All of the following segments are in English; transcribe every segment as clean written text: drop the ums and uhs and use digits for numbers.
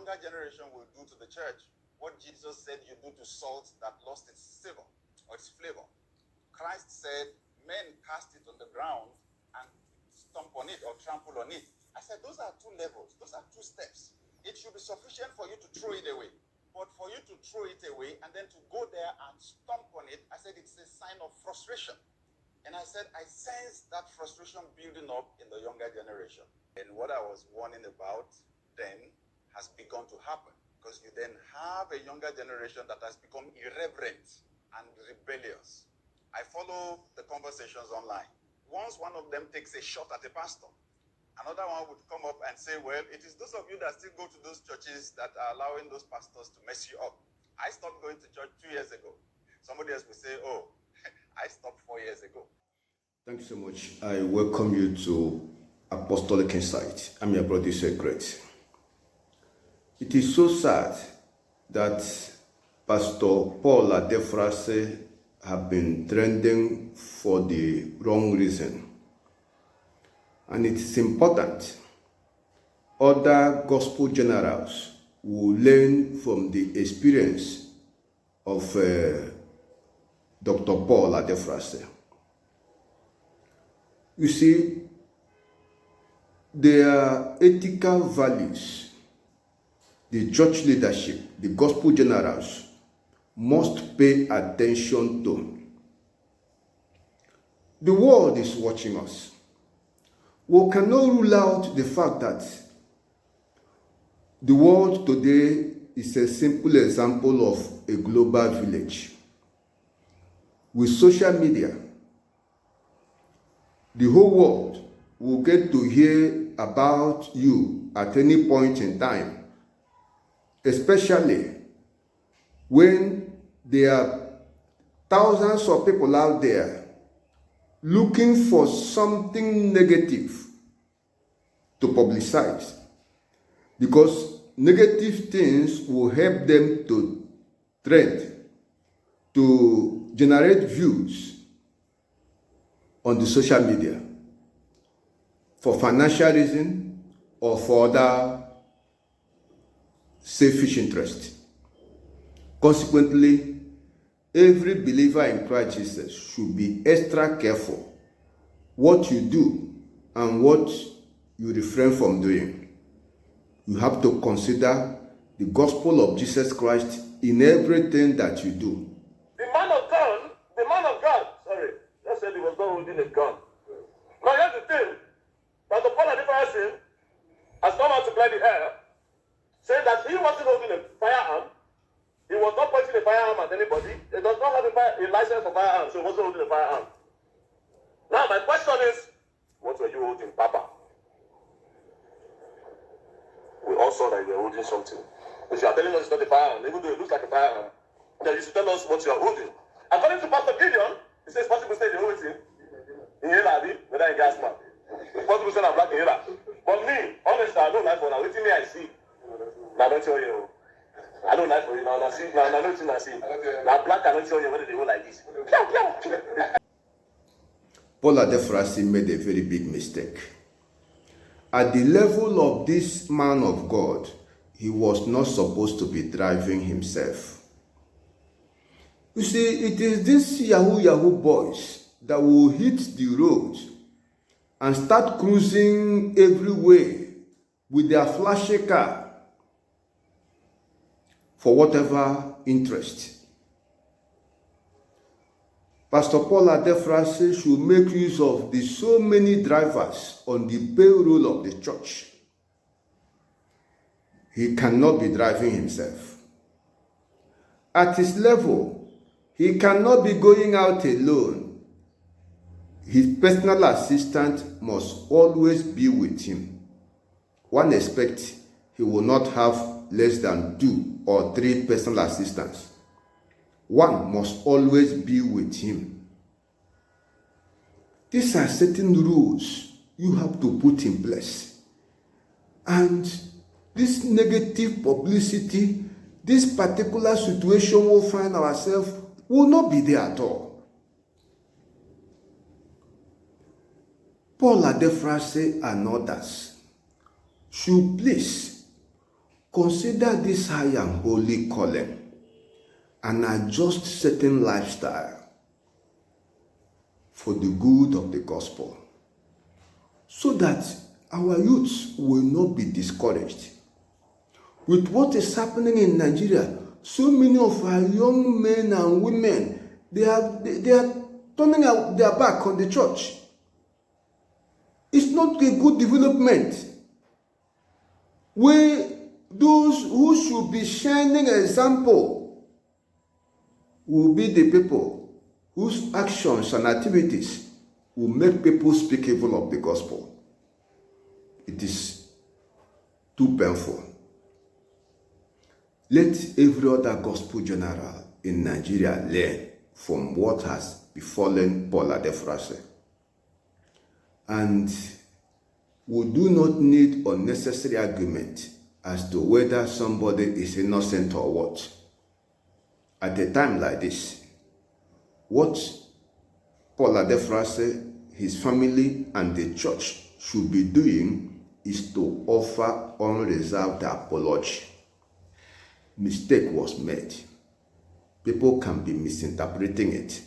younger generation will do to the church what Jesus said you do to salt that lost its savor or its flavor. Christ said, men cast it on the ground and stomp on it or trample on it. I said, those are two levels. Those are two steps. It should be sufficient for you to throw it away. But for you to throw it away and then to go there and stomp on it, I said, it's a sign of frustration. And I said, I sense that frustration building up in the younger generation. And what I was warning about then has begun to happen. Because you then have a younger generation that has become irreverent and rebellious. I follow the conversations online. Once one of them takes a shot at a pastor, another one would come up and say, well, it is those of you that still go to those churches that are allowing those pastors to mess you up. I stopped going to church 2 years ago. Somebody else will say, oh, I stopped 4 years ago. Thank you so much. I welcome you to Apostolic Insight. I'm your brother, Secret. It is so sad that Pastor Paul Adefarasin have been trending for the wrong reason. And it is important other gospel generals will learn from the experience of Dr. Paul Adefarasin. You see, their ethical values, the church leadership, the gospel generals must pay attention to. The world is watching us. We cannot rule out the fact that the world today is a simple example of a global village. With social media, the whole world will get to hear about you at any point in time, especially when there are thousands of people out there looking for something negative to publicize, because negative things will help them to trend, to generate views on the social media for financial reason or for other selfish interest. Consequently, every believer in Christ Jesus should be extra careful what you do and what you refrain from doing. You have to consider the gospel of Jesus Christ in everything that you do. The man of God, let's say he was not holding a gun. Now here's the thing, Pastor Paul Adefarasin has come out to clear the air, saying that he wasn't holding a firearm. He was not pointing a firearm at anybody. He does not have a license for firearms, so he wasn't holding a firearm. Now, my question is, what were you holding, Papa? We all saw that you were holding something. If you are telling us it's not a firearm, even though it looks like a firearm, then you should tell us what you are holding. According to Pastor Gideon, he says possible state the whole thing. In Hila, whether in gas man. It's possible state I'm black in Hila. But me, honestly, I don't like for now. Waiting me, I see. Now, don't tell you. I don't like for you now. Now, see, now, nothing I see. Now, black cannot show you whether they go like this. Paul Adefarasin made a very big mistake. At the level of this man of God, he was not supposed to be driving himself. You see, it is these Yahoo boys that will hit the road and start cruising everywhere with their flashy car for whatever interest. Pastor Paul Adefarasin should make use of the so many drivers on the payroll of the church. He cannot be driving himself. At his level, he cannot be going out alone. His personal assistant must always be with him. One expects he will not have less than 2 or 3 personal assistants. One must always be with him. These are certain rules you have to put in place. And this negative publicity, this particular situation we'll find ourselves will not be there at all. Paul Adefarasin and others should please consider this high and holy calling and adjust certain lifestyle for the good of the gospel, so that our youths will not be discouraged. With what is happening in Nigeria, so many of our young men and women, they are turning their back on the church. It's not a good development. Where those who should be shining example will be the people whose actions and activities will make people speak evil of the gospel. It is too painful. Let every other gospel general in Nigeria learn from what has befallen Paul Adefarasin. And we do not need unnecessary argument as to whether somebody is innocent or what. At a time like this, what Paul Adefarasin, his family, and the church should be doing is to offer unreserved apology. Mistake was made. People can be misinterpreting it.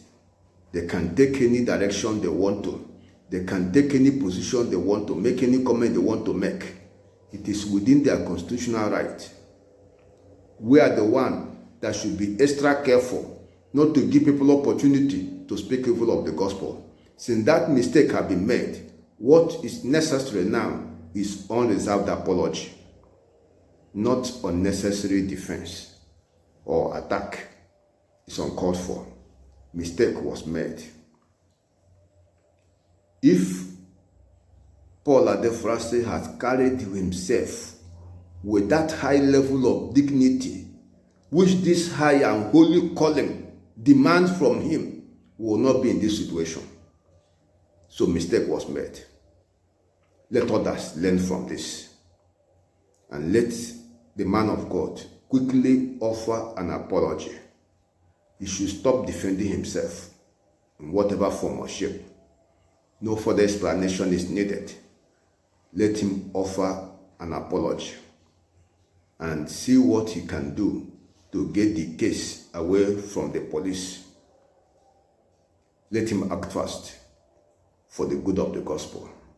They can take any direction they want to. They can take any position they want to, make any comment they want to make. It is within their constitutional right. We are the one that should be extra careful not to give people opportunity to speak evil of the gospel. Since that mistake has been made, what is necessary now is unreserved apology, not unnecessary defense or attack. It's uncalled for. Mistake was made. If Paul Adefarasin has carried himself with that high level of dignity which this high and holy calling demands from him, will not be in this situation. So mistake was made. Let others learn from this, and let the man of God quickly offer an apology. He should stop defending himself in whatever form or shape. No further explanation is needed. Let him offer an apology and see what he can do to get the case away from the police. Let him act fast for the good of the gospel.